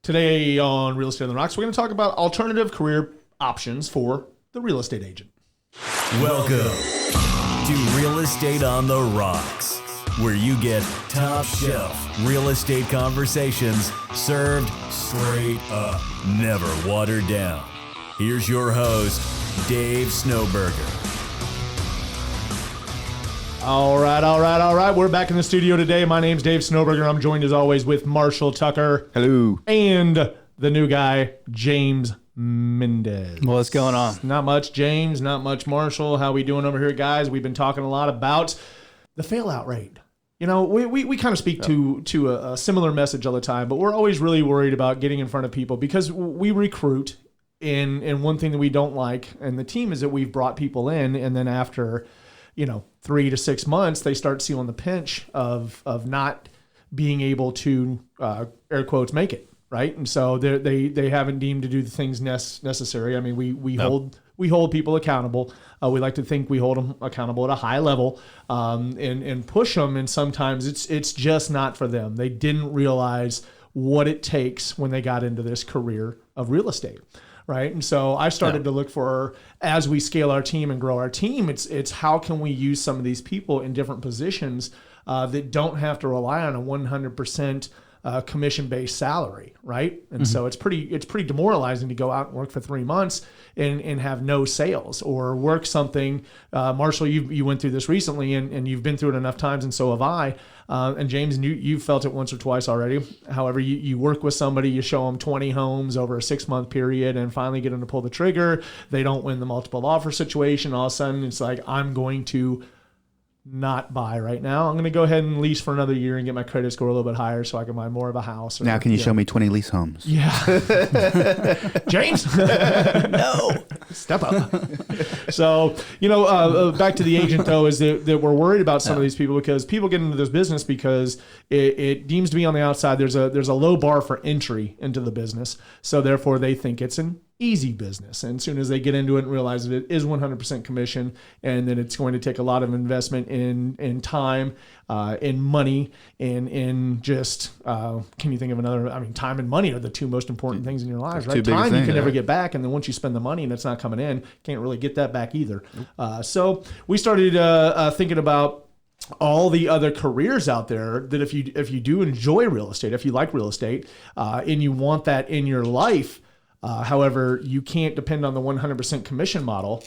Today on Real Estate on the Rocks, we're going to talk about alternative career options for the real estate agent. Welcome to Real Estate on the Rocks, where you get top shelf real estate conversations served straight up, never watered down. Here's your host, Dave Snowberger. All right. We're back in the studio today. My name's Dave Snowberger. I'm joined as always with Marshall Tucker. Hello. And the new guy, James Mendez. What's going on? Not much, James. Not much, Marshall. How we doing over here, guys? We've been talking a lot about the fail-out rate. You know, we kind of speak to a similar message all the time, but we're always really worried about getting in front of people because we recruit, and one thing that we don't like, and the team is that we've brought people in, and then after 3 to 6 months, they start feeling the pinch of not being able to, air quotes, make it, right? And so they haven't deemed to do the things necessary. I mean, we hold people accountable. We like to think we hold them accountable at a high level, and push them. And sometimes it's just not for them. They didn't realize what it takes when they got into this career of real estate. Right. And so I started to look for, as we scale our team and grow our team, it's how can we use some of these people in different positions that don't have to rely on a 100% commission-based salary. Right. And so it's pretty demoralizing to go out and work for 3 months and have no sales, or work something. Marshall, you went through this recently and you've been through it enough times, and so have I. And James, you've felt it once or twice already. However, you work with somebody, you show them 20 homes over a 6-month period, and finally get them to pull the trigger. They don't win the multiple offer situation. All of a sudden, it's like, I'm going to not buy right now. I'm going to go ahead and lease for another year and get my credit score a little bit higher so I can buy more of a house. Now, can you show me 20 lease homes? Yeah. James? No. Step up. So, back to the agent, though, is that we're worried about some of these people, because people get into this business because it deems to be on the outside. There's a low bar for entry into the business. So therefore they think it's an easy business. And as soon as they get into it and realize that it is 100% commission, and then it's going to take a lot of investment in time, in money, and in just, can you think of another? I mean, time and money are the two most important things in your lives, right? Time you can never get back. And then once you spend the money and it's not coming in, can't really get that back either. So we started thinking about all the other careers out there that if you do enjoy real estate, if you like real estate, and you want that in your life, however, you can't depend on the 100% commission model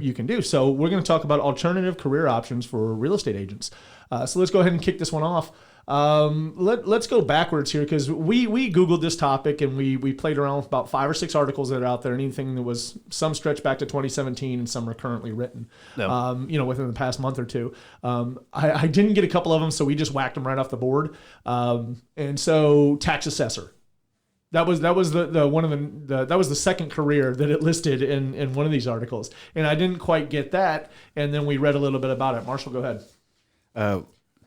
you can do. So we're going to talk about alternative career options for real estate agents. So let's go ahead and kick this one off. Let's go backwards here, because we Googled this topic, and we played around with about 5 or 6 articles that are out there, and anything that was, some stretch back to 2017 and some are currently written, within the past month or two. I didn't get a couple of them, so we just whacked them right off the board. And so tax assessor. That was the second career that it listed in one of these articles, and I didn't quite get that. And then we read a little bit about it. Marshall, go ahead.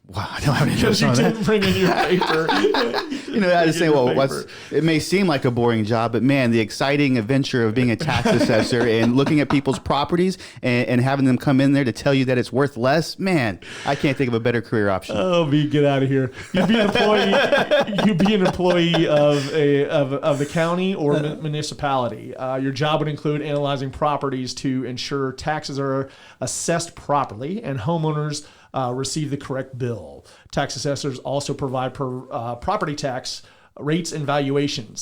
Wow, I don't have any because you didn't bring in your paper. I just say, it may seem like a boring job, but man, the exciting adventure of being a tax assessor and looking at people's properties and having them come in there to tell you that it's worth less, man, I can't think of a better career option. Oh, get out of here! You'd be an employee of the county or municipality. Your job would include analyzing properties to ensure taxes are assessed properly and homeowners receive the correct bill. Tax assessors also provide property tax rates and valuation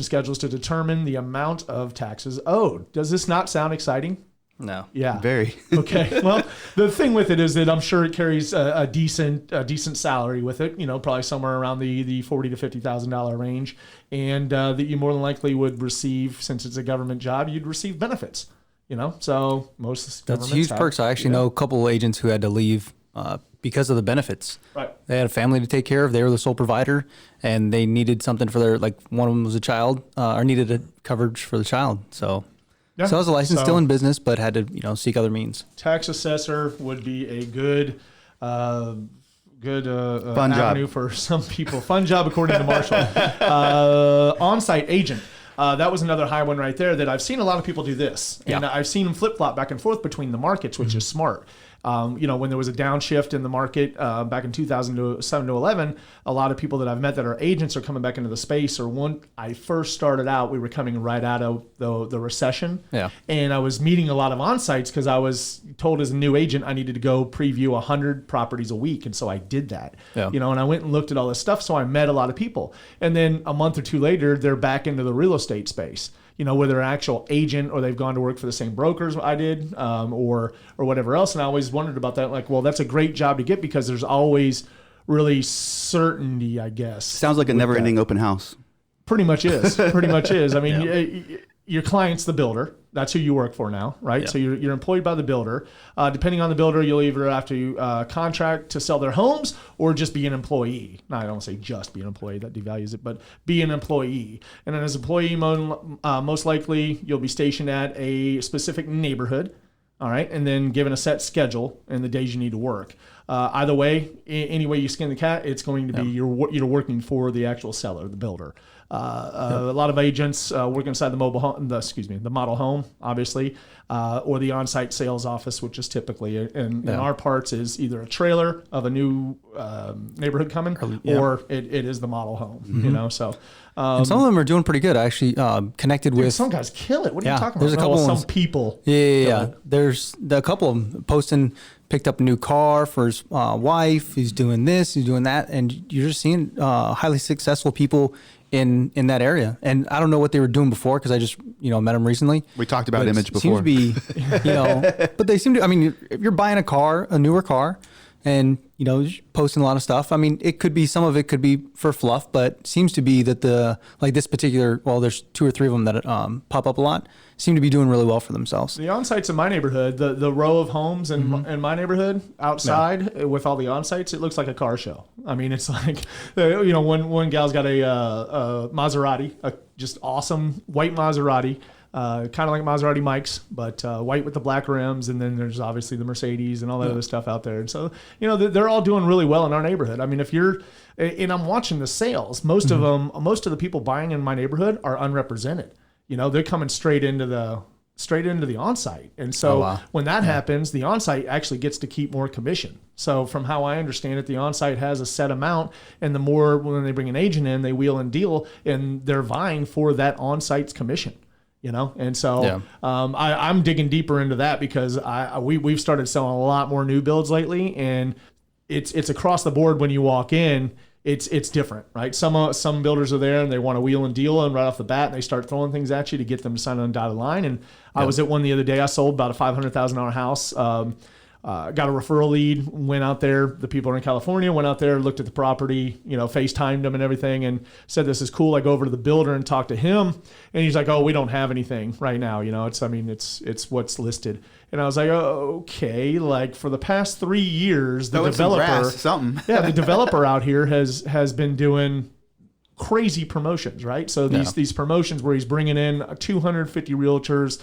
schedules to determine the amount of taxes owed. Does this not sound exciting? No. Yeah. Very. Okay. Well, the thing with it is that I'm sure it carries a decent salary with it. Probably somewhere around the $40,000 to $50,000 range, and that you more than likely would receive, since it's a government job, you'd receive benefits. So most that's huge perks. I actually know a couple of agents who had to leave because of the benefits. Right. They had a family to take care of. They were the sole provider, and they needed something for their, one of them was a child, or needed a coverage for the child. So I was a license, still in business, but had to seek other means. Tax assessor would be a good fun avenue job for some people. Fun job, according to Marshall. On-site agent. That was another high one right there that I've seen a lot of people do this. And I've seen them flip-flop back and forth between the markets, which is smart. when there was a downshift in the market back in 2007 to 11, a lot of people that I've met that are agents are coming back into the space. Or when I first started out, we were coming right out of the recession. Yeah. And I was meeting a lot of on-sites because I was told as a new agent I needed to go preview 100 properties a week. And so I did that. Yeah. And I went and looked at all this stuff. So I met a lot of people. And then a month or two later, they're back into the real estate space. Whether an actual agent or they've gone to work for the same brokers I did, or whatever else. And I always wondered about that. Like, well, that's a great job to get because there's always really certainty, I guess. Sounds like a never-ending open house. Pretty much is. I mean, your client's the builder. That's who you work for now, right? Yeah. So you're employed by the builder. Depending on the builder, you'll either have to contract to sell their homes or just be an employee. No, I don't say just be an employee. That devalues it, but be an employee. And then as an employee, most likely you'll be stationed at a specific neighborhood, all right? And then given a set schedule and the days you need to work. Either way, any way you skin the cat, it's going to be you're working for the actual seller, the builder. A lot of agents work inside the the model home, obviously, or the on-site sales office, which is typically in our parts is either a trailer of a new neighborhood coming, or it is the model home. Mm-hmm. So. And some of them are doing pretty good. I actually connected with some guys kill it. What are you talking about? There's a couple some people. Yeah. There's a couple of them posting, picked up a new car for his wife. He's doing this, he's doing that, and you're just seeing highly successful people in that area. And I don't know what they were doing before because I just met them recently. We talked about Image before. Seems to be, but they seem to. I mean, if you're buying a newer car, and posting a lot of stuff. I mean, some of it could be for fluff, but seems to be that this particular, there's 2 or 3 of them that pop up a lot, seem to be doing really well for themselves. The on-sites in my neighborhood, the row of homes in my neighborhood outside with all the on-sites, it looks like a car show. I mean, it's like, one gal's got a Maserati, a just awesome white Maserati. Kind of like Maserati Mike's, but white with the black rims, and then there's obviously the Mercedes and all that other stuff out there. And so, they're all doing really well in our neighborhood. I mean, and I'm watching the sales. Most of the people buying in my neighborhood are unrepresented. They're coming straight into the on-site. And so when that happens, the on-site actually gets to keep more commission. So from how I understand it, the on-site has a set amount, and the more when they bring an agent in, they wheel and deal, and they're vying for that on-site's commission. And so I'm digging deeper into that because we've started selling a lot more new builds lately, and it's across the board. When you walk in, it's different, right? Some builders are there and they want to wheel and deal, and right off the bat, and they start throwing things at you to get them to sign on the dotted line. And I was at one the other day. I sold about a $500,000 house. Got a referral lead, went out there. The people are in California, went out there, looked at the property, FaceTimed them and everything, and said, this is cool. I go over to the builder and talk to him, and he's like, oh, we don't have anything right now. It's what's listed. And I was like, oh, okay. Like for the past 3 years, the developer out here has been doing crazy promotions, right? So these promotions where he's bringing in 250 realtors,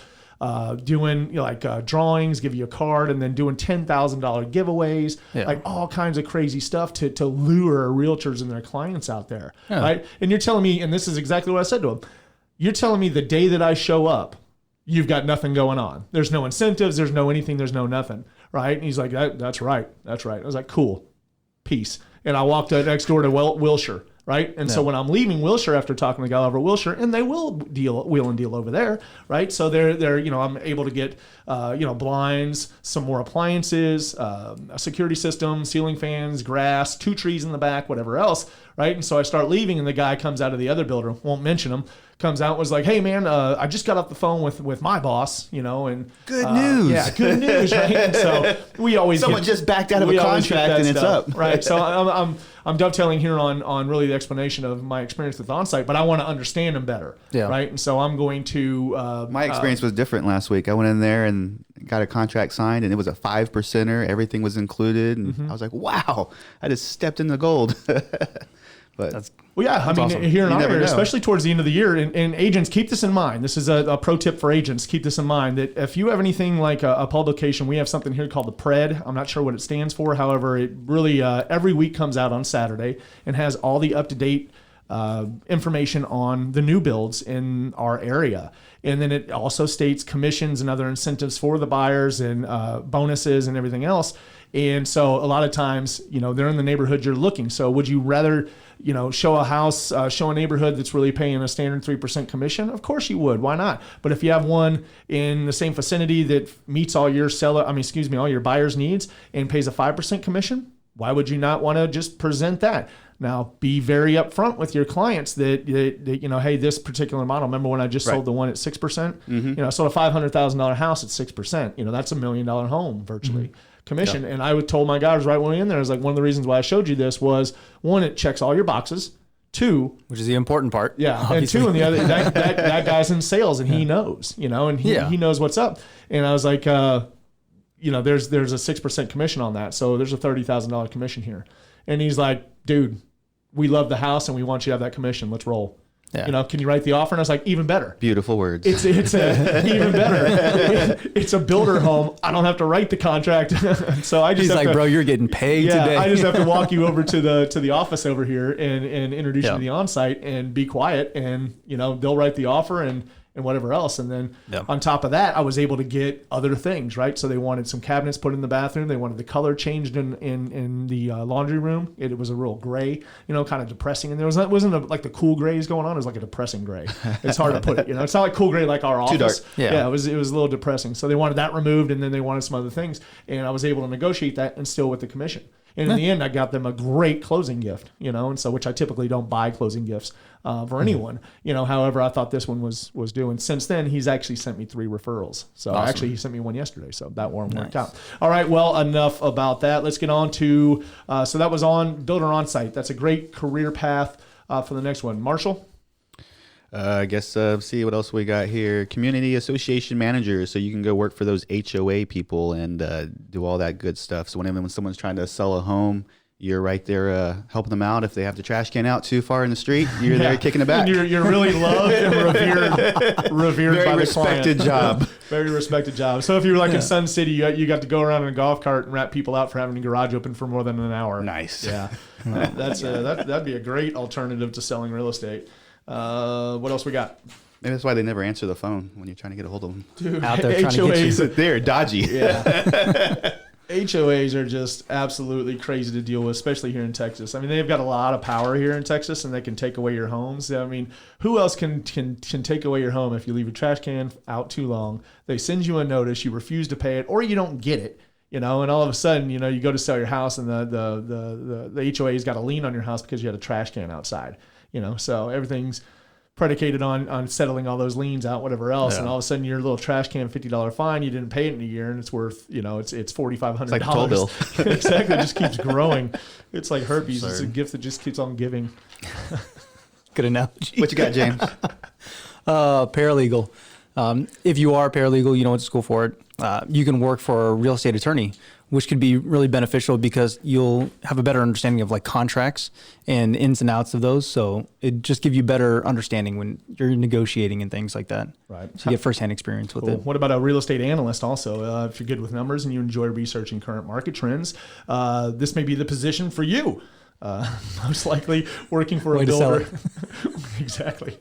doing drawings, give you a card, and then doing $10,000 giveaways, like all kinds of crazy stuff to lure realtors and their clients out there, right? And you're telling me, and this is exactly what I said to him, you're telling me the day that I show up, you've got nothing going on. There's no incentives, there's no anything, there's no nothing, right? And he's like, that's right. I was like, cool, peace. And I walked next door to Wilshire. Right. And so when I'm leaving Wilshire after talking to the guy over at Wilshire, and they will wheel and deal over there. Right. So they're I'm able to get, blinds, some more appliances, a security system, ceiling fans, grass, 2 trees in the back, whatever else. Right. And so I start leaving, and the guy comes out of the other builder, won't mention him, comes out, was like, hey, man, I just got off the phone with my boss, and good news. Yeah, good news. Right. And so we always someone just backed out of a contract and it's up. Right. So I'm dovetailing here on really the explanation of my experience with onsite, but I want to understand them better. Yeah. Right. And so I'm going to. My experience was different last week. I went in there and got a contract signed, and it was a 5%er. Everything was included, and I was like, wow, I just stepped in the gold. But awesome. Here in our area, especially towards the end of the year, and agents, keep this in mind. This is a pro tip for agents. Keep this in mind that if you have anything like a publication, we have something here called the PRED. I'm not sure what it stands for. However, it really every week comes out on Saturday and has all the up-to-date information on the new builds in our area. And then it also states commissions and other incentives for the buyers and bonuses and everything else. And so a lot of times, they're in the neighborhood you're looking. So would you rather, show a house, show a neighborhood that's really paying a standard 3% commission? Of course you would. Why not? But if you have one in the same vicinity that meets all your all your buyers' needs and pays a 5% commission, why would you not want to just present that? Now, be very upfront with your clients that hey, this particular model. Remember when I just sold the one at 6%? I sold a $500,000 house at 6%. That's $1 million home virtually. Commission. And I told my guys right when we were in there, I was like, one of the reasons why I showed you this was, one, it checks all your boxes. Two, which is the important part. Yeah. Obviously. And two, and the other, that guy's in sales and he knows, and he knows what's up. And I was like, there's a 6% commission on that. So there's a $30,000 commission here. And he's like, dude, we love the house and we want you to have that commission. Let's roll. Yeah. Can you write the offer? And I was like, even better. Beautiful words. It's even better. It's a builder home. I don't have to write the contract. So I just He's like, bro, you're getting paid today. I just have to walk you over to the office over here and introduce you to the on-site and be quiet, and they'll write the offer and whatever else. And then on top of that, I was able to get other things, right? So they wanted some cabinets put in the bathroom. They wanted the color changed in the laundry room. It was a real gray, kind of depressing. And it wasn't like the cool grays going on. It was like a depressing gray. It's hard to put it. It's not like cool gray like our office. Too dark. Yeah, it was a little depressing. So they wanted that removed, and then they wanted some other things. And I was able to negotiate that and still with the commission. And in the end, I got them a great closing gift, and so, which I typically don't buy closing gifts for anyone, however, I thought this one was due. And since then, he's actually sent me 3 referrals. So awesome. Actually, he sent me one yesterday. So that one worked out. All right. Well, enough about that. Let's get on to, so that was on Builder Onsite. That's a great career path for the next one. Marshall? I guess see what else we got here. Community association manager, so you can go work for those HOA people and do all that good stuff. So when someone's trying to sell a home, you're right there helping them out. If they have the trash can out too far in the street, you're there kicking it back. And you're really loved and revered Very by the respected client. job. Very respected job. So if you were like in Sun City, you got to go around in a golf cart and wrap people out for having a garage open for more than an hour. Nice. Yeah, that'd be a great alternative to selling real estate. What else we got? Maybe that's why they never answer the phone when you're trying to get a hold of them. Dude, Out there trying to get you. They're dodgy. Yeah. HOAs are just absolutely crazy to deal with, especially here in Texas. I mean, they've got a lot of power here in Texas, and they can take away your homes. I mean, who else can take away your home if you leave your trash can out too long? They send you a notice, you refuse to pay it, or you don't get it. And all of a sudden, you go to sell your house, and the HOA's got a lien on your house because you had a trash can outside. So everything's predicated on settling all those liens out, whatever else, and all of a sudden your little trash can $50 fine, you didn't pay it in a year, and it's worth it's $4,500. It's like a toll bill. Exactly, it just keeps growing. It's like herpes. It's a gift that just keeps on giving. Good analogy. What you got, James? Paralegal. If you are a paralegal, you went to school for it. You can work for a real estate attorney, which could be really beneficial because you'll have a better understanding of like contracts and ins and outs of those. So it just gives you better understanding when you're negotiating and things like that. Right. So you get firsthand experience with it. What about a real estate analyst also? If you're good with numbers and you enjoy researching current market trends, this may be the position for you. Most likely working for a builder. Exactly.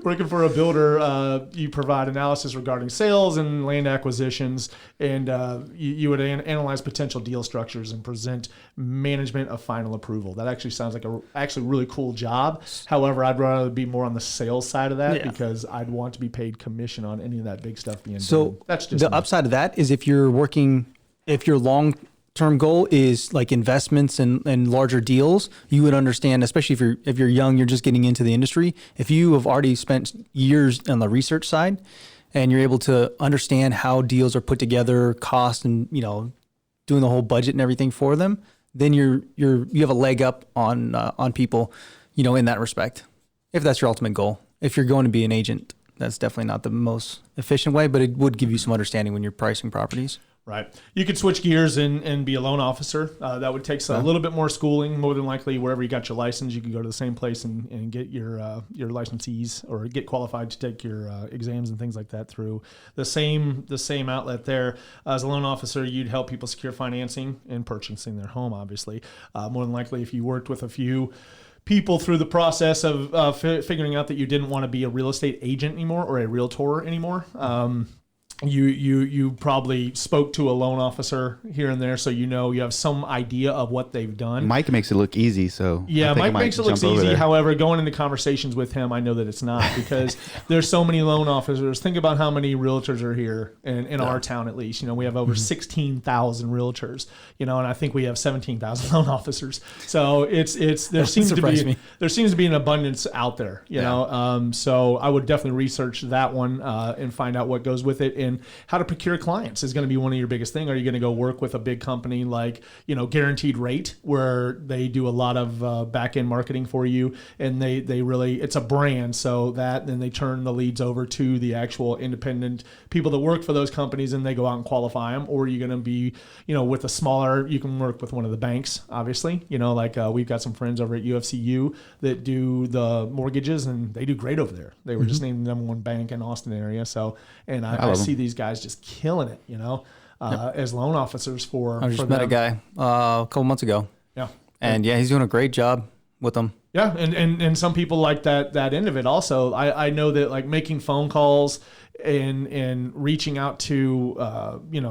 Working for a builder, you provide analysis regarding sales and land acquisitions, and you would analyze potential deal structures and present management of final approval. That actually sounds like a really cool job. However, I'd rather be more on the sales side of that because I'd want to be paid commission on any of that big stuff being done. So that's just the me. upside of that is if your long-term goal is like investments and larger deals, you would understand, especially if you're young, you're just getting into the industry. If you have already spent years on the research side and you're able to understand how deals are put together, cost, and doing the whole budget and everything for them, then you have a leg up on people, in that respect. If that's your ultimate goal. If you're going to be an agent, that's definitely not the most efficient way, but it would give you some understanding when you're pricing properties. Right. You could switch gears and be a loan officer. That would take a little bit more schooling. More than likely, wherever you got your license, you could go to the same place and get your licensees or get qualified to take your exams and things like that through the same outlet there. As a loan officer, you'd help people secure financing and purchasing their home, obviously. More than likely, if you worked with a few people through the process of figuring out that you didn't want to be a real estate agent anymore or a realtor anymore. You probably spoke to a loan officer here and there, so you have some idea of what they've done. Mike makes it look easy, so yeah, I think Mike makes it look jump over easy. there. However, going into conversations with him, I know that it's not, because there's so many loan officers. Think about how many realtors are here in our town, at least. We have over 16,000 realtors. And I think we have 17,000 loan officers. So there seems to be an abundance out there. You know, so I would definitely research that one and find out what goes with it. And how to procure clients is going to be one of your biggest things. Are you going to go work with a big company like, Guaranteed Rate, where they do a lot of back end marketing for you, and they really, it's a brand, so that then they turn the leads over to the actual independent people that work for those companies, and they go out and qualify them? Or are you going to be, with a smaller, you can work with one of the banks, obviously, like we've got some friends over at UFCU that do the mortgages, and they do great over there. They were just named the #1 bank in Austin area. So, and I see these guys just killing it, as loan officers for. I just met a guy a couple months ago. Yeah. And he's doing a great job with them. Yeah, and some people like that end of it also. I know that like making phone calls and reaching out to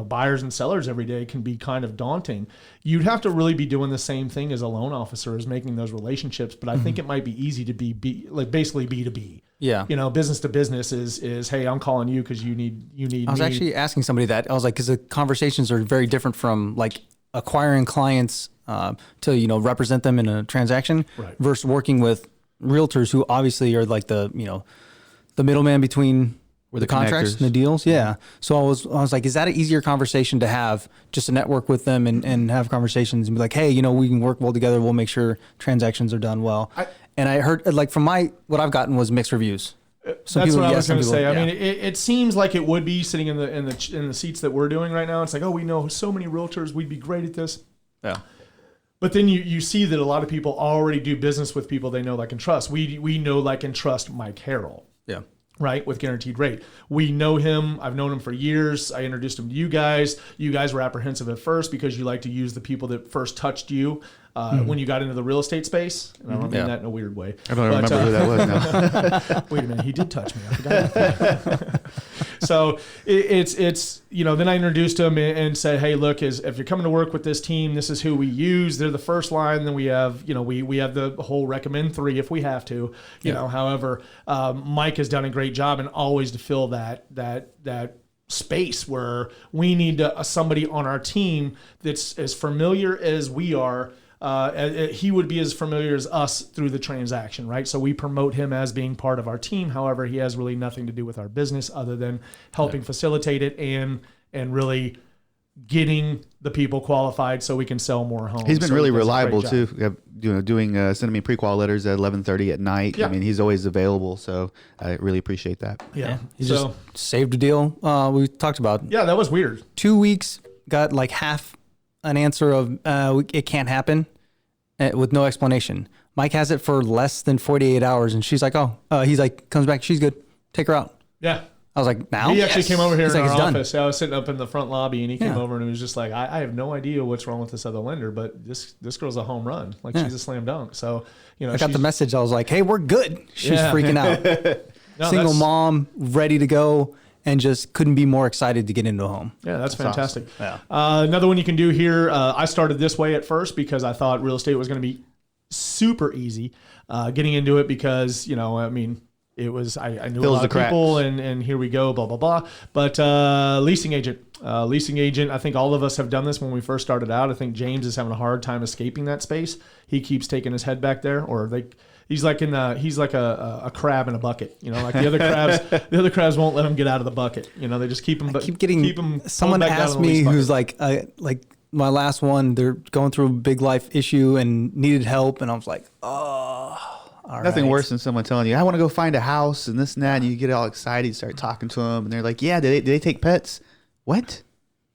buyers and sellers every day can be kind of daunting. You'd have to really be doing the same thing as a loan officer, as making those relationships. But I think it might be easy to be like basically B2B. Yeah. Business to business is hey, I'm calling you because you need. I was actually asking somebody that. I was like, because the conversations are very different from like acquiring clients to represent them in a transaction, right, versus working with realtors who obviously are like the middleman between the contracts and the deals. Yeah. So I was like, is that an easier conversation to have, just to network with them and have conversations and be like, hey, we can work well together. We'll make sure transactions are done well. And I heard, like, from what I've gotten was mixed reviews. That's what I was going to say. I mean, it seems like it would be sitting in the seats that we're doing right now. It's like, oh, we know so many realtors. We'd be great at this. Yeah. But then you see that a lot of people already do business with people they know, like, and trust. We know, like, and trust Mike Harrell. Yeah. Right, with Guaranteed Rate. We know him. I've known him for years. I introduced him to you guys. You guys were apprehensive at first because you like to use the people that first touched you when you got into the real estate space. And I don't mean that in a weird way. I don't remember who that was now. Wait a minute, he did touch me. I forgot about that. So it's then I introduced him and said, hey, look, if you're coming to work with this team, this is who we use. They're the first line. Then we have, we have the whole recommend 3 if we have to, you know. However, Mike has done a great job, and always to fill that space where we need somebody on our team that's as familiar as we are. He would be as familiar as us through the transaction, right? So we promote him as being part of our team. However, he has really nothing to do with our business other than helping facilitate it and really getting the people qualified so we can sell more homes. He's been so really he does a great reliable job. too. Sending me pre-qual letters at 11:30 at night. Yeah. I mean, he's always available, so I really appreciate that. Yeah. He just saved a deal. We talked about. Yeah, that was weird. 2 weeks, got like half an answer of it can't happen with no explanation. Mike has it for less than 48 hours, and she's like, he's like, comes back, she's good, take her out. Yeah. I was like, now? He actually came over here He's in like, our it's done. office. I was sitting up in the front lobby, and he came over and he was just like, I have no idea what's wrong with this other lender, but this girl's a home run. Like, she's a slam dunk. So, I got the message. I was like, hey, we're good. She's freaking out. Single mom, ready to go, and just couldn't be more excited to get into a home. Yeah, that's fantastic. Awesome. Yeah. Another one you can do here, I started this way at first because I thought real estate was going to be super easy getting into it because, it was, I knew a lot of people and here we go, blah, blah, blah. But leasing agent, I think all of us have done this when we first started out. I think James is having a hard time escaping that space. He keeps taking his head back there, or he's like a crab in a bucket, like the other crabs won't let him get out of the bucket. They just keep him. Keep him. Someone asked me who's like my last one, they're going through a big life issue and needed help, and I was like, Nothing worse than someone telling you, I want to go find a house and this and that, and you get all excited, you start talking to them, and they're like, yeah, do they take pets? What?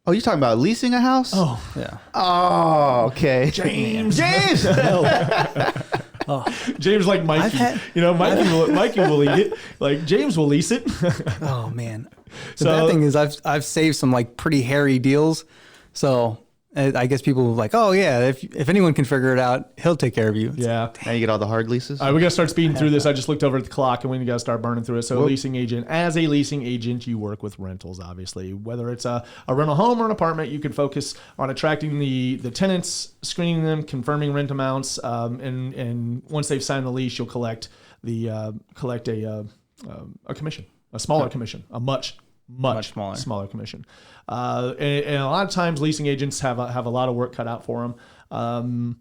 Oh, you're talking about leasing a house? Oh, yeah. Oh, okay. James. James like Mikey. Mikey will eat it. Like, James will lease it. Oh, man. The bad thing is I've saved some like pretty hairy deals. So I guess people were like, oh yeah, if anyone can figure it out, he'll take care of you. Yeah. Now you get all the hard leases. All right, we got to start speeding through this. I just looked over at the clock and we got to start burning through it. So, leasing agent, as a leasing agent, you work with rentals, obviously. Whether it's a rental home or an apartment, you can focus on attracting the tenants, screening them, confirming rent amounts, and once they've signed the lease, you'll collect a commission, a smaller commission, a much smaller commission. And a lot of times leasing agents have a lot of work cut out for them.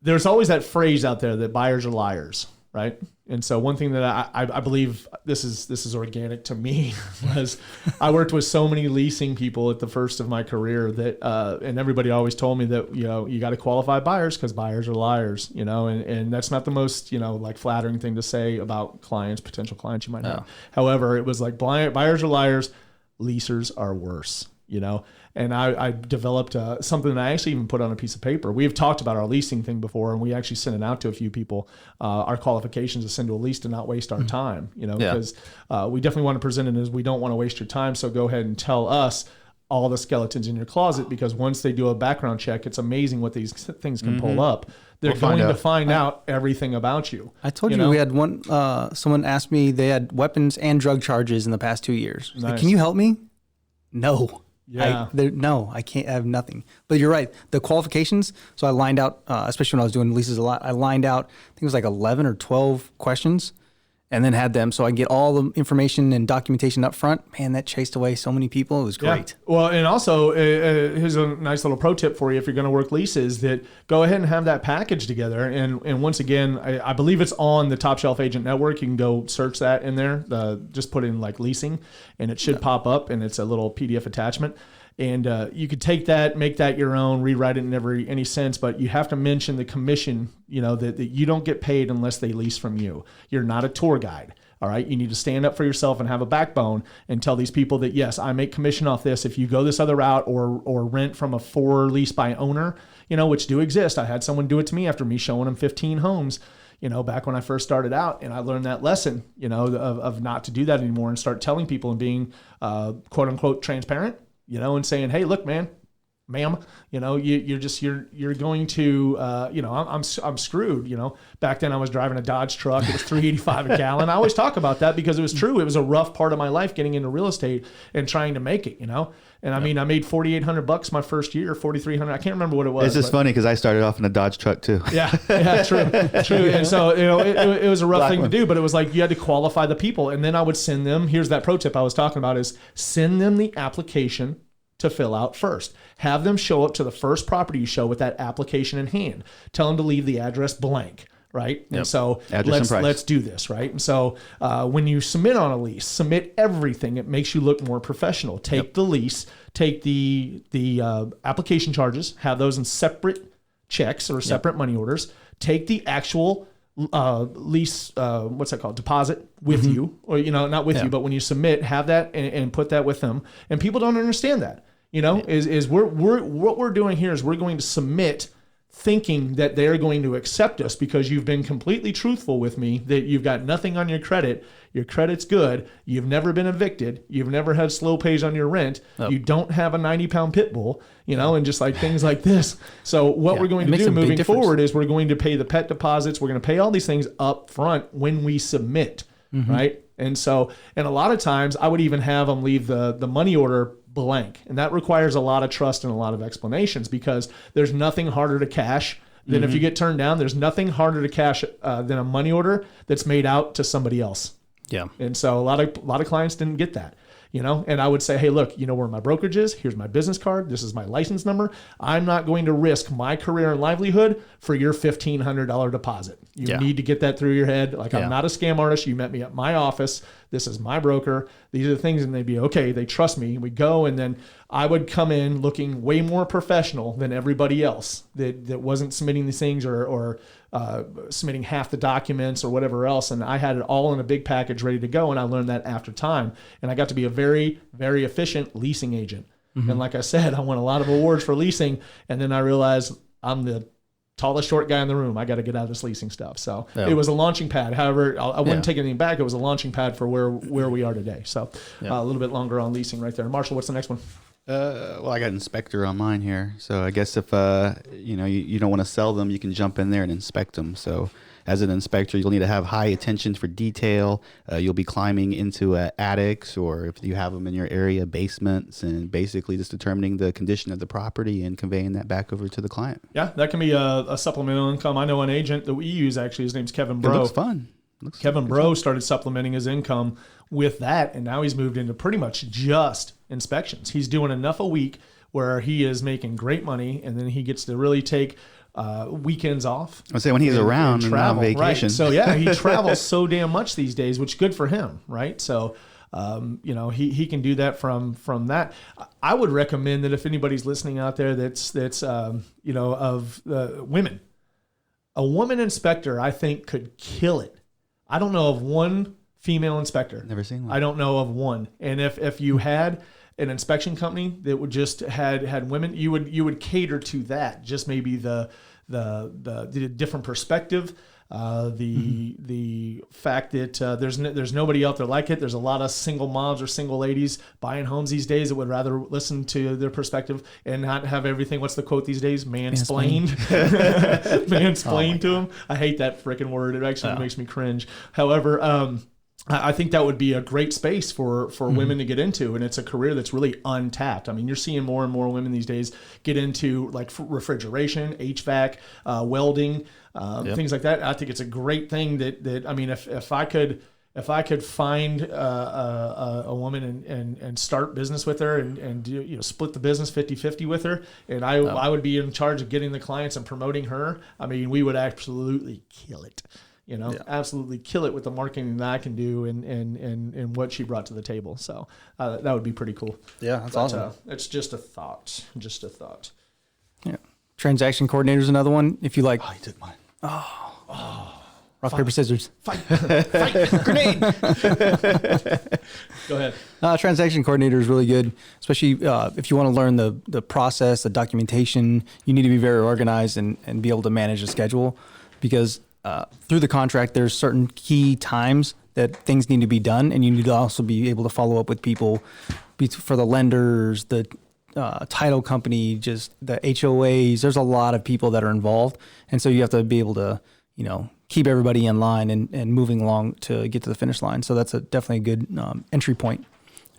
There's always that phrase out there that buyers are liars, right? And so one thing that I believe this is organic to me was I worked with so many leasing people at the first of my career that and everybody always told me that you got to qualify buyers because buyers are liars, and that's not the most like flattering thing to say about potential clients you might have. However, it was like buyers are liars, leasers are worse. And I developed something that I actually even put on a piece of paper. We have talked about our leasing thing before, and we actually sent it out to a few people, our qualifications to send to a lease to not waste our time, because we definitely want to present it as we don't want to waste your time. So go ahead and tell us all the skeletons in your closet, because once they do a background check, it's amazing what these things can pull up. They're going to find out everything about you. I told you we had one, someone asked me, they had weapons and drug charges in the past 2 years. Nice. Like, can you help me? No. Yeah. I can't. I have nothing. But you're right. The qualifications. So I lined out, especially when I was doing leases a lot, I lined out, I think it was like 11 or 12 questions, and then had them so I can get all the information and documentation up front. Man, that chased away so many people. It was great. Yeah. Well, and also here's a nice little pro tip for you if you're going to work leases, that go ahead and have that package together. And once again, I believe it's on the Top Shelf Agent Network. You can go search that in there. Just put in like leasing, and it should pop up, and it's a little PDF attachment. And you could take that, make that your own, rewrite it in any sense, but you have to mention the commission, that you don't get paid unless they lease from you. You're not a tour guide. All right. You need to stand up for yourself and have a backbone and tell these people that, yes, I make commission off this. If you go this other route or rent from a for lease by owner, which do exist. I had someone do it to me after me showing them 15 homes, back when I first started out, and I learned that lesson, of not to do that anymore and start telling people and being quote unquote transparent. And saying, hey, look, ma'am, you're going to, I'm screwed. Back then I was driving a Dodge truck. It was $3.85 a gallon. I always talk about that because it was true. It was a rough part of my life getting into real estate and trying to make it, And I mean, I made $4,800 my first year, $4,300. I can't remember what it was. It's just funny because I started off in a Dodge truck too. Yeah, true. And so, it was a rough thing to do, but it was like you had to qualify the people. And then I would send them, here's that pro tip I was talking about, is send them the application to fill out first. Have them show up to the first property you show with that application in hand. Tell them to leave the address blank. Right. Yep. And so let's do this. Right. And so when you submit on a lease, submit everything. It makes you look more professional. Take the lease, take the application charges, have those in separate checks or separate money orders. Take the actual lease, what's that called? Deposit with you, or, not with you, but when you submit, have that and put that with them. And people don't understand that, is what we're doing here is we're going to submit thinking that they're going to accept us because you've been completely truthful with me, that you've got nothing on your credit's good, you've never been evicted, you've never had slow pays on your rent, you don't have a 90-pound pit bull, and just like things like this. So what we're going to do moving forward is we're going to pay the pet deposits, we're going to pay all these things up front when we submit, right? And so, and a lot of times I would even have them leave the money order blank. And that requires a lot of trust and a lot of explanations, because there's nothing harder to cash than if you get turned down. There's nothing harder to cash than a money order that's made out to somebody else. Yeah. And so a lot of clients didn't get that. And I would say, hey, look, where my brokerage is, here's my business card, this is my license number. I'm not going to risk my career and livelihood for your $1,500 deposit. You need to get that through your head. Like, I'm not a scam artist. You met me at my office. This is my broker. These are the things. And they'd be, okay, they trust me. We go. And then I would come in looking way more professional than everybody else that wasn't submitting these things or submitting half the documents or whatever else. And I had it all in a big package ready to go. And I learned that after time. And I got to be a very, very efficient leasing agent. And like I said, I won a lot of awards for leasing. And then I realized I'm the tallest short guy in the room. I got to get out of this leasing stuff. So it was a launching pad. However, I wouldn't take anything back. It was a launching pad for where we are today. So a little bit longer on leasing right there. Marshall, what's the next one? Well, I got inspector on mine here. So I guess if, you don't want to sell them, you can jump in there and inspect them. So as an inspector, you'll need to have high attention for detail. You'll be climbing into attics, or if you have them in your area, basements, and basically just determining the condition of the property and conveying that back over to the client. Yeah, that can be a supplemental income. I know an agent that we use, actually, his name's Kevin Bro. It looks fun. Kevin Bro started supplementing his income with that, and now he's moved into pretty much just inspections. He's doing enough a week where he is making great money, and then he gets to really take weekends off. I say when he's around and travel, on vacation. right? So yeah, he travels so damn much these days, which is good for him, right? So he can do that from that. I would recommend that if anybody's listening out there that's of women, a woman inspector I think could kill it. I don't know of one female inspector. Never seen one. I don't know of one. And if you had an inspection company that would just had women, you would cater to that. Just maybe the different perspective, the fact that there's nobody out there like it. There's a lot of single moms or single ladies buying homes these days that would rather listen to their perspective and not have everything. What's the quote these days? Mansplained. Mansplained to them. I hate that freaking word. It actually makes me cringe. However, I think that would be a great space for women to get into, and it's a career that's really untapped. I mean, you're seeing more and more women these days get into like refrigeration, HVAC, welding, things like that. I think it's a great thing that I mean, if I could find a woman and start business with her and do, split the business 50-50 with her, and I would be in charge of getting the clients and promoting her. I mean, we would absolutely kill it. Absolutely kill it with the marketing that I can do and what she brought to the table. So that would be pretty cool. Yeah, that's awesome. It's just a thought. Yeah. Transaction coordinator is another one. If you like. Oh, you took mine. Rock, paper, scissors. Fight. Grenade. Go ahead. Transaction coordinator is really good, especially if you want to learn the process, the documentation. You need to be very organized and be able to manage a schedule, because through the contract, there's certain key times that things need to be done, and you need to also be able to follow up with people for the lenders, the title company, just the HOAs. There's a lot of people that are involved, and so you have to be able to, keep everybody in line and moving along to get to the finish line. So that's definitely a good entry point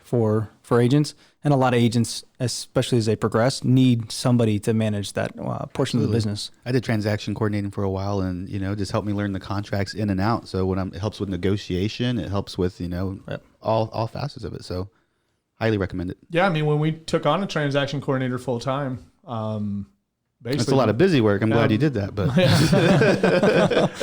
for agents. And a lot of agents, especially as they progress, need somebody to manage that portion of the business. I did transaction coordinating for a while, and just helped me learn the contracts in and out. So it helps with negotiation, it helps with all facets of it. So highly recommend it. Yeah, I mean, when we took on a transaction coordinator full time, basically, that's a lot of busy work. I'm glad you did that, but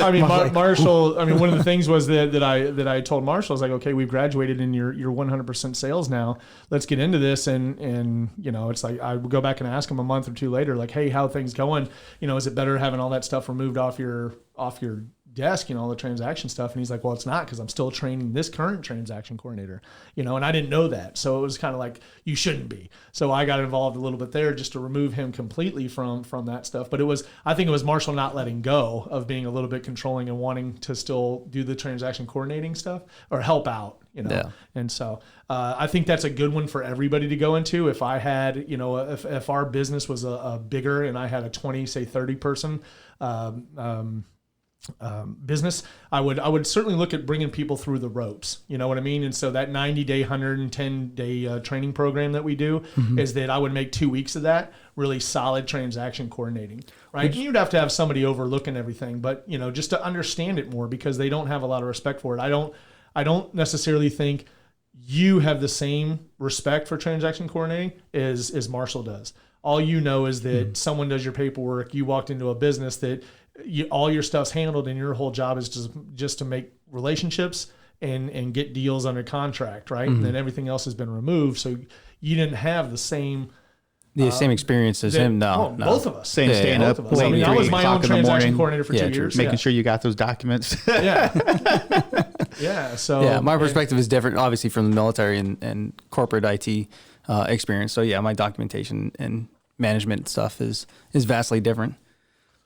I mean, Marshall. I mean, one of the things was that I told Marshall, I was like, okay, we've graduated and you're 100% sales now. Let's get into this, and it's like I would go back and ask him a month or two later, like, hey, how are things going? Is it better having all that stuff removed off your desk, all the transaction stuff? And he's like, well, it's not, because I'm still training this current transaction coordinator, and I didn't know that. So it was kind of like, you shouldn't be. So I got involved a little bit there just to remove him completely from that stuff. But I think it was Marshall not letting go of being a little bit controlling and wanting to still do the transaction coordinating stuff or help out, Yeah. And so I think that's a good one for everybody to go into. If I had, if our business was a bigger and I had a 20, say 30 person, business, I would certainly look at bringing people through the ropes. You know what I mean? And so that 90-day, 110-day training program that we do is that I would make 2 weeks of that really solid transaction coordinating, right? And you'd have to have somebody overlooking everything, but just to understand it more, because they don't have a lot of respect for it. I don't necessarily think you have the same respect for transaction coordinating as Marshall does. All you know is that someone does your paperwork. You walked into a business that all your stuff's handled, and your whole job is just to make relationships and get deals under contract, right? And then everything else has been removed. So you didn't have the same experience as him. No, both of us. Same stand up. I mean, I was my own transaction coordinator for 2 years. Making sure you got those documents. Yeah. So my perspective is different, obviously, from the military and corporate IT experience. So yeah, my documentation and management stuff is vastly different.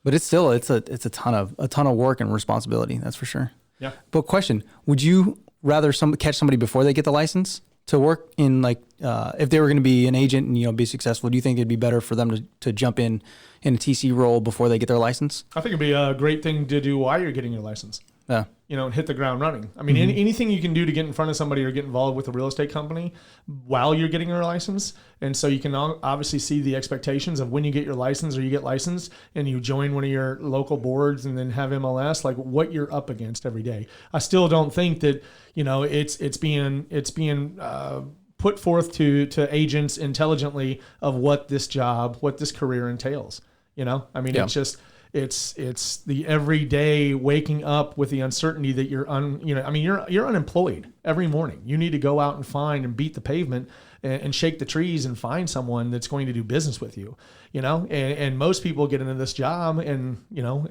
But it's still it's a ton of work and responsibility. That's for sure. Yeah. But question: would you rather catch somebody before they get the license to work in like if they were going to be an agent and be successful, do you think it'd be better for them to jump in a TC role before they get their license? I think it'd be a great thing to do while you're getting your license. Yeah. And hit the ground running. I mean, anything you can do to get in front of somebody or get involved with a real estate company while you're getting your license. And so you can obviously see the expectations of when you get your license or you get licensed and you join one of your local boards and then have MLS, like what you're up against every day. I still don't think that, it's being put forth to agents intelligently of what this career entails. I mean, it's just, it's the everyday waking up with the uncertainty that you're unemployed every morning. You need to go out and find and beat the pavement and shake the trees and find someone that's going to do business with you, and most people get into this job and,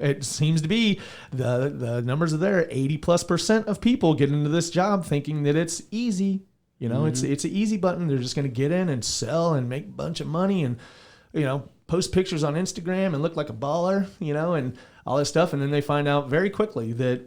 it seems to be the numbers are there. 80+% of people get into this job thinking that it's easy. It's an easy button. They're just going to get in and sell and make a bunch of money and, post pictures on Instagram and look like a baller, and all this stuff. And then they find out very quickly that,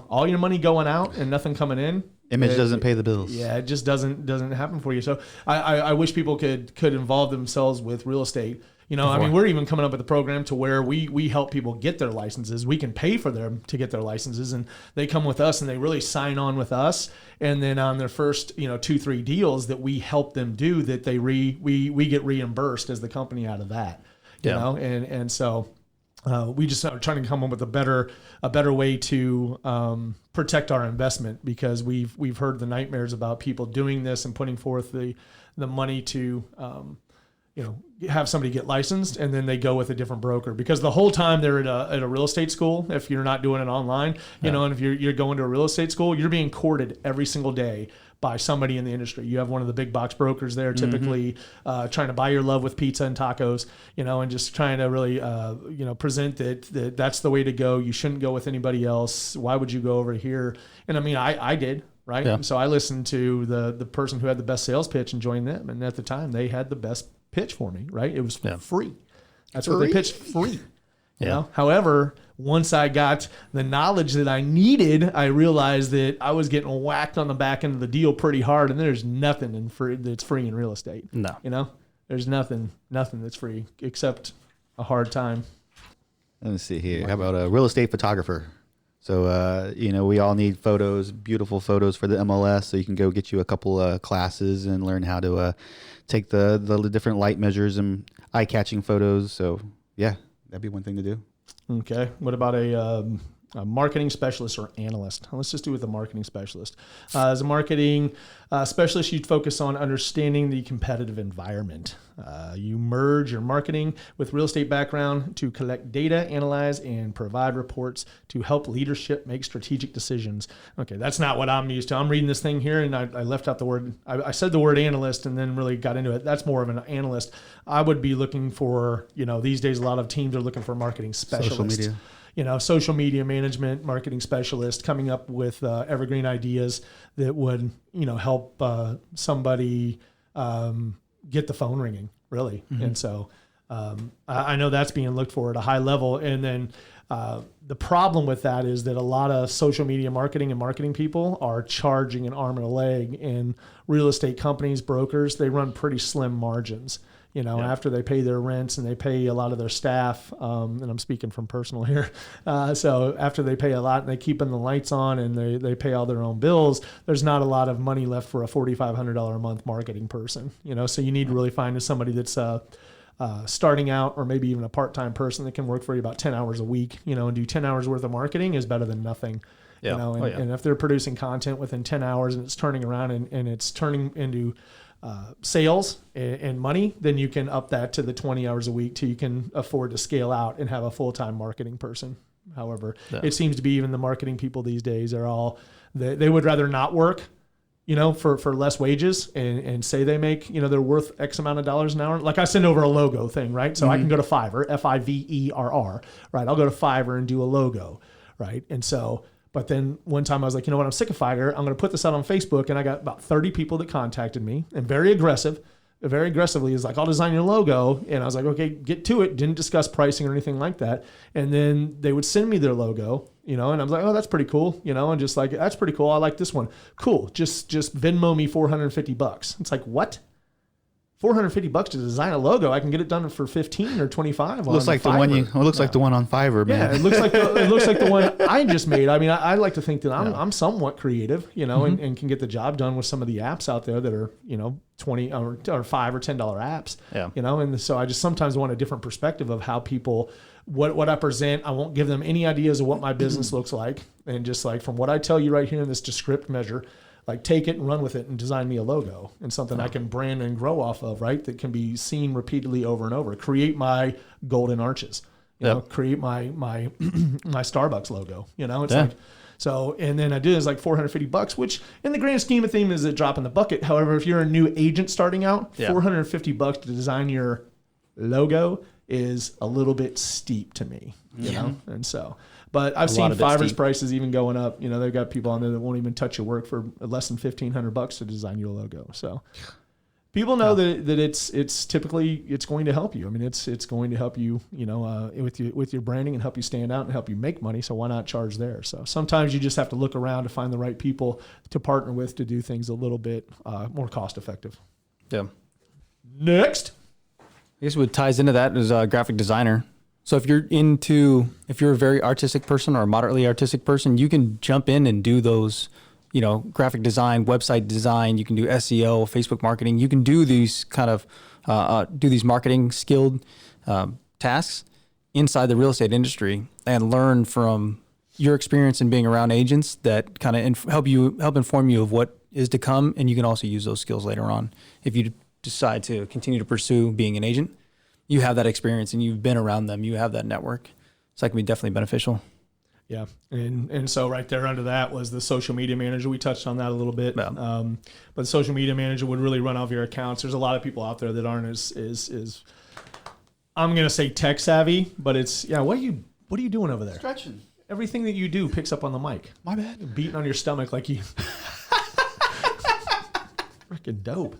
all your money going out and nothing coming in. Image doesn't pay the bills. Yeah, it just doesn't happen for you. So I wish people could involve themselves with real estate. I mean, we're even coming up with a program to where we help people get their licenses. We can pay for them to get their licenses, and they come with us and they really sign on with us. And then on their first, 2-3 deals that we help them do, that we get reimbursed as the company out of that. And so we just are trying to come up with a better way to protect our investment, because we've heard the nightmares about people doing this and putting forth the money to have somebody get licensed and then they go with a different broker, because the whole time they're at a real estate school, if you're not doing it online, and if you're going to a real estate school, you're being courted every single day by somebody in the industry. You have one of the big box brokers there, typically trying to buy your love with pizza and tacos, and just trying to really, present that that's the way to go. You shouldn't go with anybody else. Why would you go over here? And I mean, I did. Right. Yeah. So I listened to the person who had the best sales pitch and joined them. And at the time they had the best pitch for me. Right. It was free. That's what they pitched, free. However, once I got the knowledge that I needed, I realized that I was getting whacked on the back end of the deal pretty hard. And there's nothing that's free in real estate. No. There's nothing that's free except a hard time. Let me see here. How about a real estate photographer? So, we all need photos, beautiful photos for the MLS. So you can go get you a couple classes and learn how to take the different light measures and eye-catching photos. So, yeah, that'd be one thing to do. Okay. What about a marketing specialist or analyst? Let's just do with a marketing specialist. As a marketing specialist, you'd focus on understanding the competitive environment. You merge your marketing with real estate background to collect data, analyze, and provide reports to help leadership make strategic decisions. Okay, that's not what I'm used to. I'm reading this thing here, and I left out the word. I said the word analyst and then really got into it. That's more of an analyst. I would be looking for, these days a lot of teams are looking for marketing specialists. Social media. Social media management, marketing specialist, coming up with evergreen ideas that would, help somebody get the phone ringing, really. Mm-hmm. And so I know that's being looked for at a high level. And then the problem with that is that a lot of social media marketing and marketing people are charging an arm and a leg, and real estate companies, brokers, they run pretty slim margins. After they pay their rents and they pay a lot of their staff, and I'm speaking from personal here. So after they pay a lot and they keep the lights on and they pay all their own bills, there's not a lot of money left for a $4,500 a month marketing person. So you need to really find somebody that's starting out, or maybe even a part-time person that can work for you about 10 hours a week, and do 10 hours worth of marketing is better than nothing. Yeah. And if they're producing content within 10 hours and it's turning around and it's turning into sales and money, then you can up that to the 20 hours a week till you can afford to scale out and have a full-time marketing person. However, it seems to be even the marketing people these days are all, they would rather not work, for less wages and say they make, they're worth X amount of dollars an hour. Like I send over a logo thing, right? So I can go to Fiverr, Fiverr, right? I'll go to Fiverr and do a logo, right? And so, but then one time I was like, I'm sick of Fiverr. I'm going to put this out on Facebook. And I got about 30 people that contacted me, and very aggressive. very aggressively is like, I'll design your logo. And I was like, okay, get to it. Didn't discuss pricing or anything like that. And then they would send me their logo, and I was like, oh, that's pretty cool. And just like, that's pretty cool. I like this one. Cool. Just Venmo me $450. It's like, what? $450 to design a logo. I can get it done for 15 or 25. Looks like the one like the one on Fiverr, man. Yeah, it looks like the one I just made. I mean, I like to think that I'm somewhat creative, and can get the job done with some of the apps out there that are, $20 or $5 or $10 apps. Yeah. And so I just sometimes want a different perspective of how people, what I present. I won't give them any ideas of what my business looks like, and just like from what I tell you right here in this descript measure, like take it and run with it and design me a logo and something I can brand and grow off of, right? That can be seen repeatedly over and over. Create my golden arches, create my my Starbucks logo, it's like, so, and then I did is like $450, which in the grand scheme of things is a drop in the bucket. However, if you're a new agent starting out, $450 to design your logo is a little bit steep to me, you know? And so, but I've seen Fiverr's prices even going up. They've got people on there that won't even touch your work for less than $1,500 to design your logo. So people know that it's typically it's going to help you. I mean, it's going to help you, with your branding and help you stand out and help you make money. So why not charge there? So sometimes you just have to look around to find the right people to partner with to do things a little bit more cost effective. Yeah. Next. I guess what ties into that is a graphic designer. So if you're a very artistic person or a moderately artistic person, you can jump in and do those, graphic design, website design. You can do SEO, Facebook marketing. You can do these kind of, do these marketing skilled tasks inside the real estate industry and learn from your experience in being around agents that kind of help inform you of what is to come. And you can also use those skills later on if you decide to continue to pursue being an agent. You have that experience and you've been around them. You have that network. So that can be definitely beneficial. Yeah. And so right there under that was the social media manager. We touched on that a little bit. Yeah. But the social media manager would really run off your accounts. There's a lot of people out there that aren't as I'm going to say tech savvy, but it's, what are you doing over there? Stretching. Everything that you do picks up on the mic. My bad. Beating on your stomach like you freaking dope.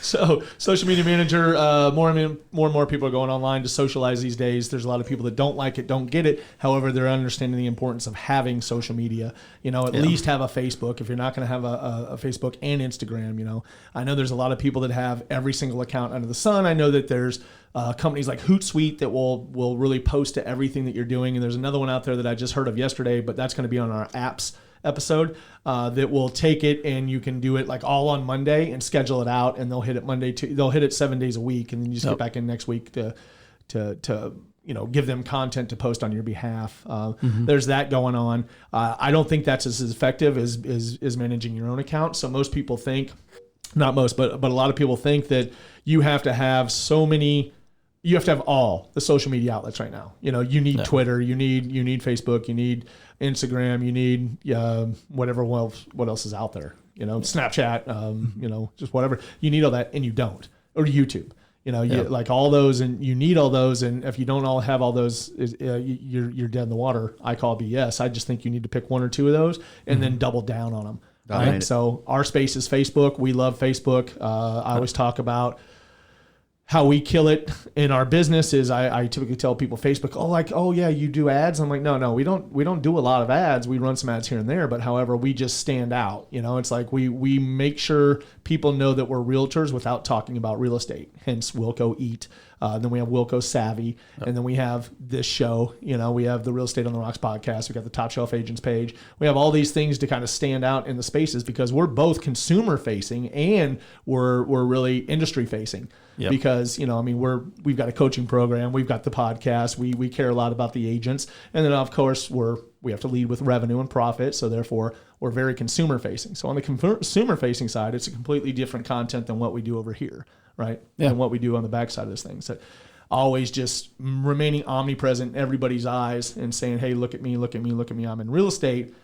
So social media manager, more and more people are going online to socialize these days. There's a lot of people that don't like it, don't get it. However, they're understanding the importance of having social media. At least have a Facebook. If you're not going to have a Facebook and Instagram, I know there's a lot of people that have every single account under the sun. I know that there's companies like Hootsuite that will really post to everything that you're doing. And there's another one out there that I just heard of yesterday, but that's going to be on our apps episode that will take it and you can do it like all on Monday and schedule it out, and they'll hit it they'll hit it 7 days a week, and then you just get back in next week to give them content to post on your behalf. There's that going on. I don't think that's as effective as managing your own account. So most people think, not most, but a lot of people think that you have to have you have to have all the social media outlets right now. You need Twitter, you need Facebook, you need Instagram, you need whatever what else is out there. Snapchat, just whatever. You need all that, and you don't. Or YouTube. You like all those, and you need all those. And if you don't all have all those, you're dead in the water. I call BS. I just think you need to pick one or two of those and then double down on them. Right? So our space is Facebook. We love Facebook. I always talk about how we kill it in our business is I typically tell people Facebook, you do ads. I'm like, no, we don't do a lot of ads. We run some ads here and there, but however, we just stand out. It's like we make sure people know that we're realtors without talking about real estate. Hence Wilco Eat. Then we have Wilco Savvy, and then we have this show. We have the Real Estate on the Rocks podcast. We got the Top Shelf Agents page. We have all these things to kind of stand out in the spaces because we're both consumer facing and we're really industry facing. Yep. Because we've got a coaching program, we've got the podcast, we care a lot about the agents, and then of course we have to lead with revenue and profit. So therefore, we're very consumer facing. So on the consumer facing side, it's a completely different content than what we do over here. Right? Yeah. And what we do on the backside of this thing. So always just remaining omnipresent in everybody's eyes and saying, hey, look at me, look at me, look at me. I'm in real estate,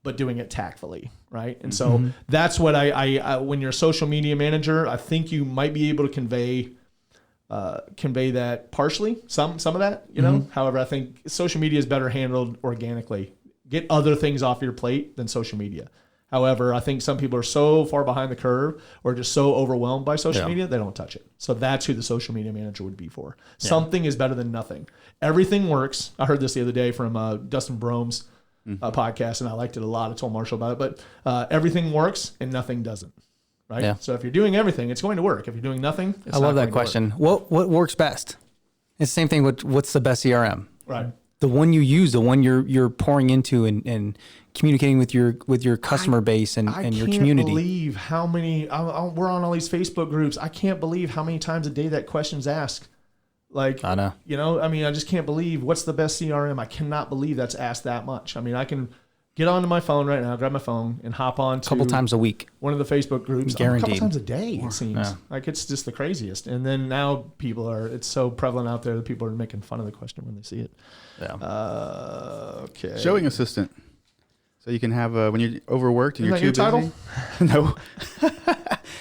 but doing it tactfully. Right. And so that's what I when you're a social media manager, I think you might be able to convey that partially, some of that, However, I think social media is better handled organically. Get other things off your plate than social media. However, I think some people are so far behind the curve or just so overwhelmed by social media, they don't touch it. So that's who the social media manager would be for. Yeah. Something is better than nothing. Everything works. I heard this the other day from Dustin Brome's podcast, and I liked it a lot. I told Marshall about it. But everything works and nothing doesn't. Right? Yeah. So if you're doing everything, it's going to work. If you're doing nothing, it's I love that question. What works best? It's the same thing with what's the best CRM? Right. The one you use, the one you're pouring into and communicating with your customer base and your community. I can't believe how many we're on all these Facebook groups. I can't believe how many times a day that question's asked. Like, I know. You know, I mean, I just can't believe what's the best CRM. I cannot believe that's asked that much. I mean, I can get onto my phone right now, grab my phone, and hop on to a couple times a week. One of the Facebook groups. Guaranteed. A couple times a day, it seems. Yeah. Like, it's just the craziest. And then now it's so prevalent out there that people are making fun of the question when they see it. Yeah. Okay. Showing assistant. So you can have when you're overworked and Isn't you're that too your busy. No.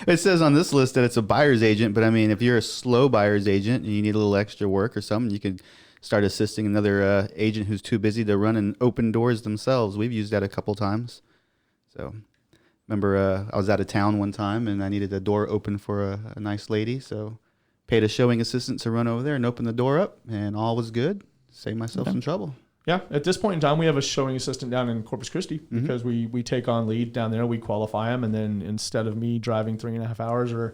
It says on this list that it's a buyer's agent, but I mean, if you're a slow buyer's agent and you need a little extra work or something, you could start assisting another agent who's too busy to run and open doors themselves. We've used that a couple times. So remember, I was out of town one time and I needed a door open for a nice lady. So paid a showing assistant to run over there and open the door up, and all was good. Saved myself some trouble. Yeah, at this point in time, we have a showing assistant down in Corpus Christi because we take on lead down there, we qualify them, and then instead of me driving 3.5 hours, or,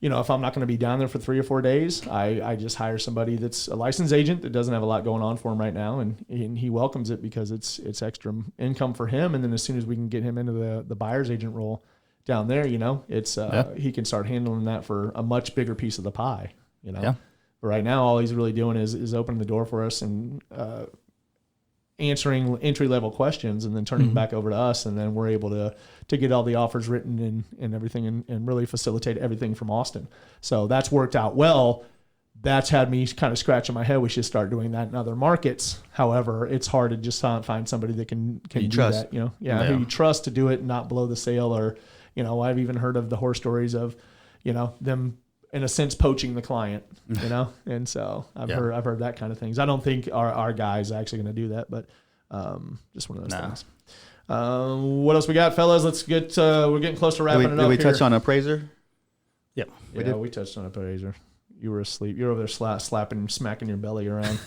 you know, if I'm not going to be down there for 3 or 4 days, I just hire somebody that's a licensed agent that doesn't have a lot going on for him right now, and he welcomes it because it's extra income for him. And then as soon as we can get him into the buyer's agent role down there, you know, it's he can start handling that for a much bigger piece of the pie, you know. Yeah. But right now, all he's really doing is opening the door for us and answering entry-level questions and then turning back over to us, and then we're able to get all the offers written and everything and really facilitate everything from Austin. So that's worked out well. That's had me kind of scratching my head. We should start doing that in other markets. However, it's hard to just find somebody that can do trust. that, you know? Yeah, who you trust to do it and not blow the sale. Or, you know, I've even heard of the horror stories of, you know, them in a sense poaching the client, you know? And so I've heard that kind of things. I don't think our guy's actually going to do that, but just one of those things. What else we got, fellas? Let's get, we're getting close to wrapping it up. Did we here. touch on appraiser? Yep. Yeah, we touched on appraiser. You were asleep. You're over there smacking your belly around.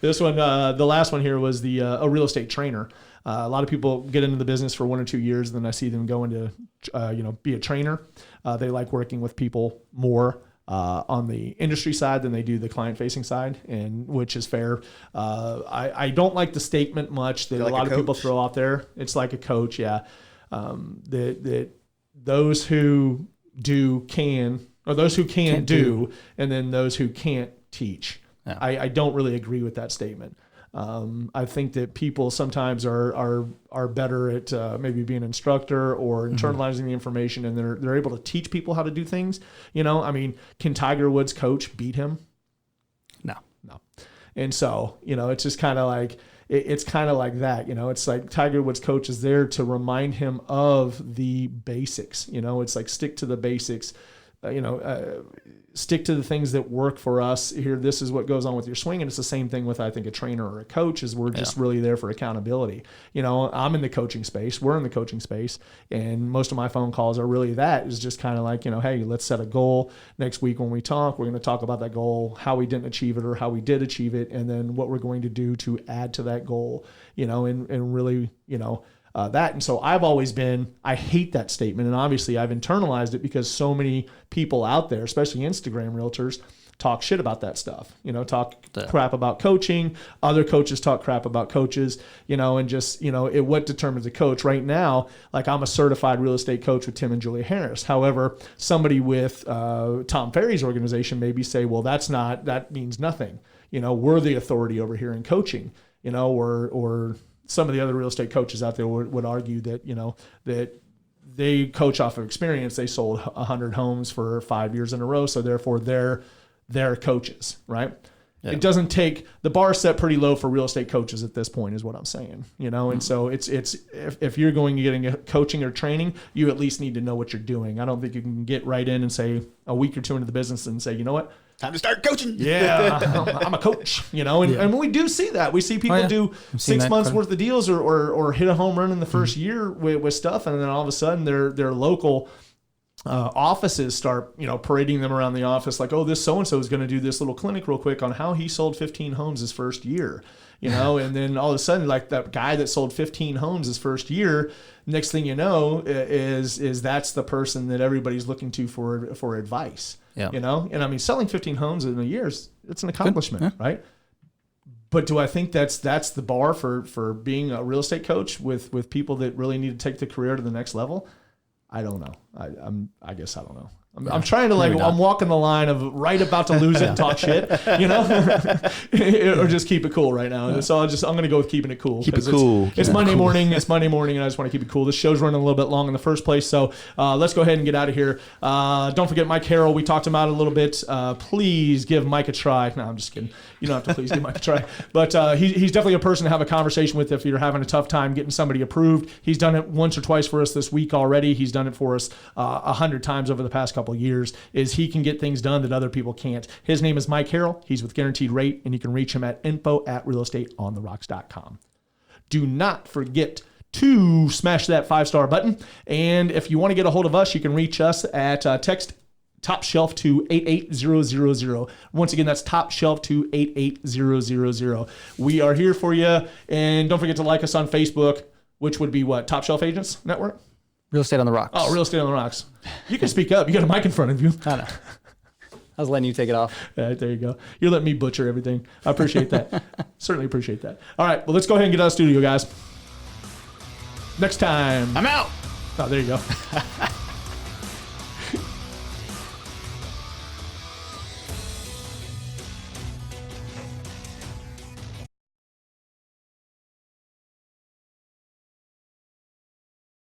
This one, the last one here was a real estate trainer. A lot of people get into the business for 1 or 2 years, and then I see them go into, be a trainer. They like working with people more on the industry side than they do the client-facing side, and which is fair. I don't like the statement much that a lot of people throw out there. It's like a coach, yeah. That those who do can, or those who can do, and then those who can't teach. Yeah. I don't really agree with that statement. I think that people sometimes are better at maybe being an instructor or internalizing the information, and they're able to teach people how to do things. You know, I mean, can Tiger Woods' coach beat him? No. And so, you know, it's just kind of like it's kind of like that. You know, it's like Tiger Woods' coach is there to remind him of the basics. You know, it's like stick to the basics. Stick to the things that work for us here. This is what goes on with your swing. And it's the same thing with, I think, a trainer or a coach, is we're just really there for accountability. You know, I'm in the coaching space. We're in the coaching space. And most of my phone calls are really that, is just kind of like, you know, hey, let's set a goal. Next week when we talk, we're going to talk about that goal, how we didn't achieve it or how we did achieve it, and then what we're going to do to add to that goal, you know, and really, you know, that. And so I've always been, I hate that statement. And obviously I've internalized it because so many people out there, especially Instagram realtors, talk shit about that stuff, you know, talk crap about coaching. Other coaches talk crap about coaches, you know, and just, you know, what determines a coach right now. Like, I'm a certified real estate coach with Tim and Julia Harris. However, somebody with Tom Ferry's organization maybe say, well, that means nothing. You know, we're the authority over here in coaching, you know, or some of the other real estate coaches out there would argue that, you know, that they coach off of experience. They sold 100 homes for 5 years in a row, so therefore they're coaches, right? Yeah. It doesn't take, the bar set pretty low for real estate coaches at this point, is what I'm saying, you know. And so it's if you're going to get into coaching or training, you at least need to know what you're doing. I don't think you can get right in and say a week or two into the business and say, you know what, Time to start coaching. Yeah, I'm a coach, and we do see that. We see people do I've seen 6 that months quite a- worth of deals or hit a home run in the first year with stuff, and then all of a sudden their local offices start, parading them around the office like, oh, this so-and-so is going to do this little clinic real quick on how he sold 15 homes his first year, and then all of a sudden, like that guy that sold 15 homes his first year, next thing you know is that's the person that everybody's looking to for advice. Yeah. And I mean, selling 15 homes in a year it's an accomplishment, right? But do I think that's the bar for being a real estate coach with people that really need to take the career to the next level? I don't know. I guess I don't know. I'm trying to I'm walking the line of right about to lose it and talk shit, or just keep it cool right now. So I'm going to go with keeping it cool. Keep it cool. It's Monday morning. It's Monday morning, and I just want to keep it cool. This show's running a little bit long in the first place, so let's go ahead and get out of here. Don't forget Mike Harrell. We talked him out a little bit. Please give Mike a try. No, I'm just kidding. You don't have to please give Mike a try. But he's definitely a person to have a conversation with if you're having a tough time getting somebody approved. He's done it once or twice for us this week already. He's done it for us 100 times over the past couple of years. Is he can get things done that other people can't. His name is Mike Harrell. He's with Guaranteed Rate, and you can reach him at info@realestateontherocks.com. Do not forget to smash that 5-star button. And if you want to get a hold of us, you can reach us at text Top Shelf to 88000. Once again, that's Top Shelf to 88000. We are here for you. And don't forget to like us on Facebook, which would be what? Top Shelf Agents Network? Real Estate on the Rocks. Oh, Real Estate on the Rocks. You can speak up. You got a mic in front of you. I know. I was letting you take it off. There you go. You're letting me butcher everything. I appreciate that. Certainly appreciate that. All right, well, let's go ahead and get out of the studio, guys. Next time. I'm out. Oh, there you go.